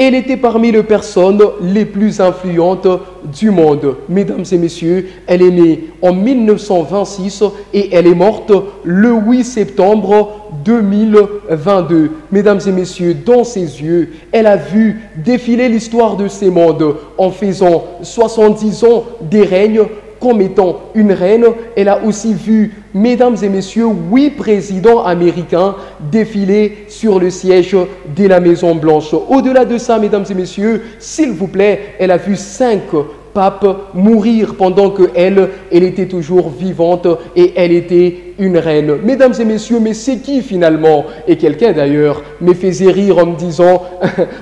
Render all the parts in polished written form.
Elle était parmi les personnes les plus influentes du monde. Mesdames et messieurs, elle est née en 1926 et elle est morte le 8 septembre 2022. Mesdames et messieurs, dans ses yeux, elle a vu défiler l'histoire de ces mondes en faisant 70 ans des règnes. Comme étant une reine, elle a aussi vu, mesdames et messieurs, 8 présidents américains défiler sur le siège de la Maison Blanche. Au-delà de ça, mesdames et messieurs, s'il vous plaît, elle a vu 5 papes mourir pendant qu'elle était toujours vivante et elle était une reine. Mesdames et messieurs, mais c'est qui finalement? Et quelqu'un d'ailleurs me faisait rire en me disant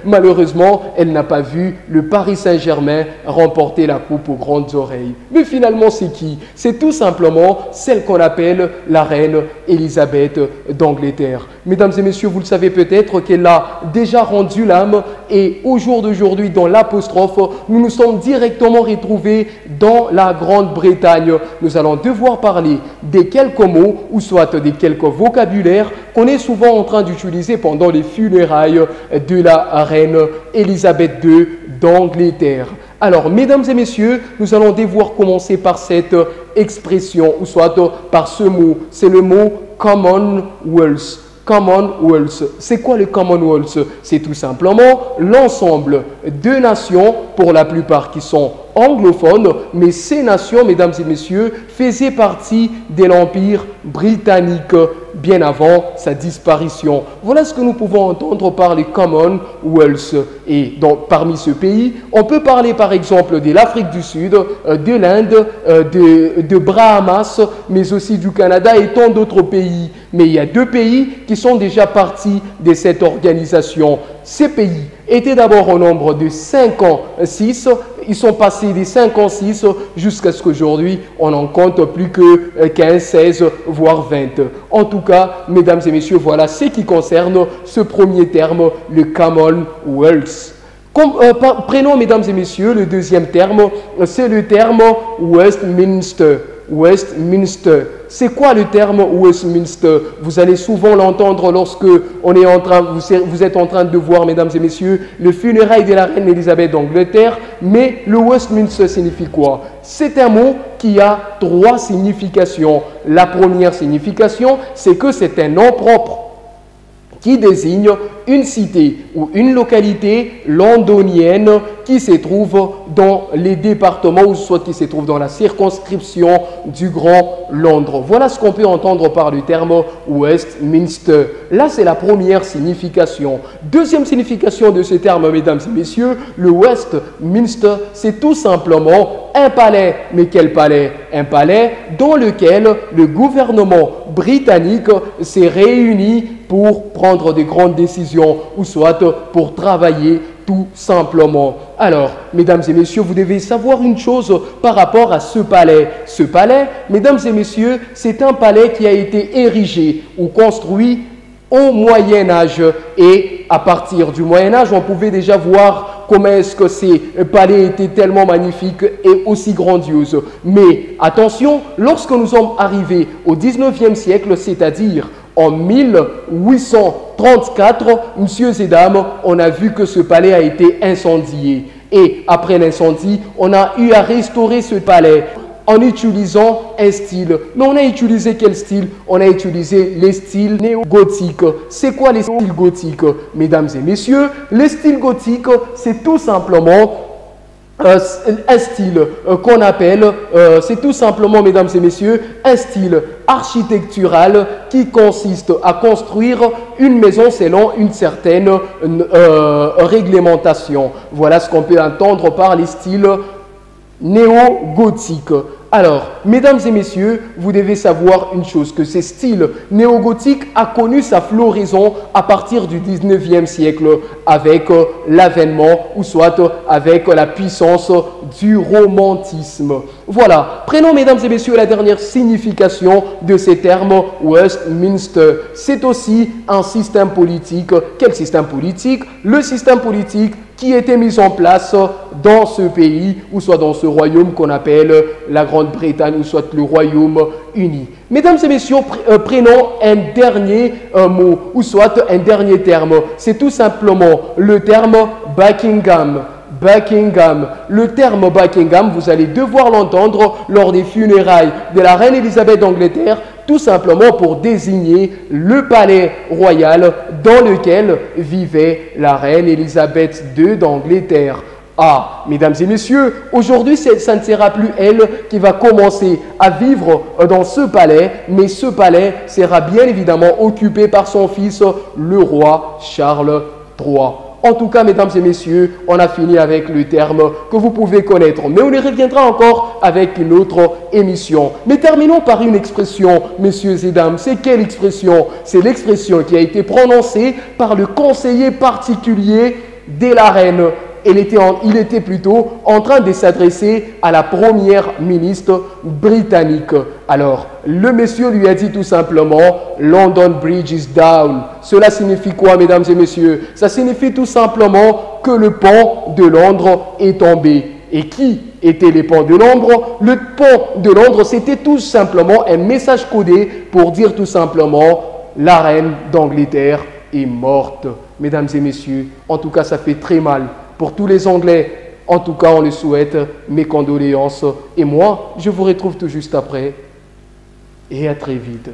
malheureusement, elle n'a pas vu le Paris Saint-Germain remporter la coupe aux grandes oreilles. Mais finalement, c'est qui? C'est tout simplement celle qu'on appelle la reine Élisabeth d'Angleterre. Mesdames et messieurs, vous le savez peut-être qu'elle a déjà rendu l'âme et au jour d'aujourd'hui, dans l'apostrophe, nous nous sommes directement retrouvés dans la Grande-Bretagne. Nous allons devoir parler des quelques mots ou soit des quelques vocabulaires qu'on est souvent en train d'utiliser pendant les funérailles de la reine Élisabeth II d'Angleterre. Alors, mesdames et messieurs, nous allons devoir commencer par cette expression ou soit par ce mot. C'est le mot Commonwealth. Commonwealth. C'est quoi le Commonwealth? C'est tout simplement l'ensemble de nations, pour la plupart qui sont anglophones, mais ces nations, mesdames et messieurs, faisaient partie de l'Empire britannique bien avant sa disparition. Voilà ce que nous pouvons entendre par les Commonwealth. Et donc, parmi ce pays, on peut parler par exemple de l'Afrique du Sud, de l'Inde, de Bahamas, mais aussi du Canada et tant d'autres pays. Mais il y a 2 pays qui sont déjà partis de cette organisation. Ces pays étaient d'abord au nombre de 56. Ils sont passés des 56 jusqu'à ce qu'aujourd'hui, on n'en compte plus que 15, 16, voire 20. En tout cas, mesdames et messieurs, voilà ce qui concerne ce premier terme, le Commonwealth. Prenons, mesdames et messieurs, le deuxième terme, c'est le terme Westminster. Westminster. C'est quoi le terme Westminster? Vous allez souvent l'entendre lorsque vous êtes en train de voir, mesdames et messieurs, le funérail de la reine Élisabeth d'Angleterre. Mais le Westminster signifie quoi? C'est un mot qui a 3 significations. La première signification, c'est que c'est un nom propre qui désigne une cité ou une localité londonienne qui se trouve dans les départements ou soit qui se trouve dans la circonscription du Grand Londres. Voilà ce qu'on peut entendre par le terme Westminster. Là, c'est la première signification. Deuxième signification de ce terme, mesdames et messieurs, le Westminster, c'est tout simplement un palais. Mais quel palais? Un palais dans lequel le gouvernement britannique s'est réuni pour prendre de grandes décisions ou soit pour travailler tout simplement. Alors, mesdames et messieurs, vous devez savoir une chose par rapport à ce palais. Ce palais, mesdames et messieurs, c'est un palais qui a été érigé ou construit au Moyen-Âge. Et à partir du Moyen-Âge, on pouvait déjà voir comment est-ce que ces palais étaient tellement magnifiques et aussi grandioses. Mais attention, lorsque nous sommes arrivés au 19e siècle, c'est-à-dire en 1834, messieurs et dames, on a vu que ce palais a été incendié. Et après l'incendie, on a eu à restaurer ce palais en utilisant un style. Mais on a utilisé quel style? On a utilisé les styles néo-gothiques. C'est quoi les styles gothiques? Mesdames et messieurs, les styles gothiques, c'est tout simplement un style qu'on appelle, c'est tout simplement, mesdames et messieurs, un style architectural qui consiste à construire une maison selon une certaine réglementation. Voilà ce qu'on peut entendre par les styles néo-gothiques. Alors, mesdames et messieurs, vous devez savoir une chose, que ce style néogothique a connu sa floraison à partir du 19e siècle avec l'avènement ou soit avec la puissance du romantisme. Voilà, prenons mesdames et messieurs la dernière signification de ces termes Westminster. C'est aussi un système politique. Quel système politique? Le système politique qui était mis en place dans ce pays, ou soit dans ce royaume qu'on appelle la Grande-Bretagne, ou soit le Royaume-Uni. Mesdames et messieurs, prenons un dernier mot, ou soit un dernier terme. C'est tout simplement le terme Buckingham. Buckingham. Le terme Buckingham, vous allez devoir l'entendre lors des funérailles de la reine Elisabeth d'Angleterre, tout simplement pour désigner le palais royal dans lequel vivait la reine Elisabeth II d'Angleterre. Ah, mesdames et messieurs, aujourd'hui, ça ne sera plus elle qui va commencer à vivre dans ce palais, mais ce palais sera bien évidemment occupé par son fils, le roi Charles III. En tout cas, mesdames et messieurs, on a fini avec le terme que vous pouvez connaître. Mais on y reviendra encore avec une autre émission. Mais terminons par une expression, messieurs et dames. C'est quelle expression? C'est l'expression qui a été prononcée par le conseiller particulier de la reine. Il était plutôt en train de s'adresser à la première ministre britannique. Alors, le monsieur lui a dit tout simplement « London Bridge is down ». Cela signifie quoi, mesdames et messieurs? Ça signifie tout simplement que le pont de Londres est tombé. Et qui étaient les ponts de Londres? Le pont de Londres, c'était tout simplement un message codé pour dire tout simplement « La reine d'Angleterre est morte ». Mesdames et messieurs, en tout cas, ça fait très mal. Pour tous les Anglais, en tout cas, on le souhaite, mes condoléances. Et moi, je vous retrouve tout juste après. Et à très vite.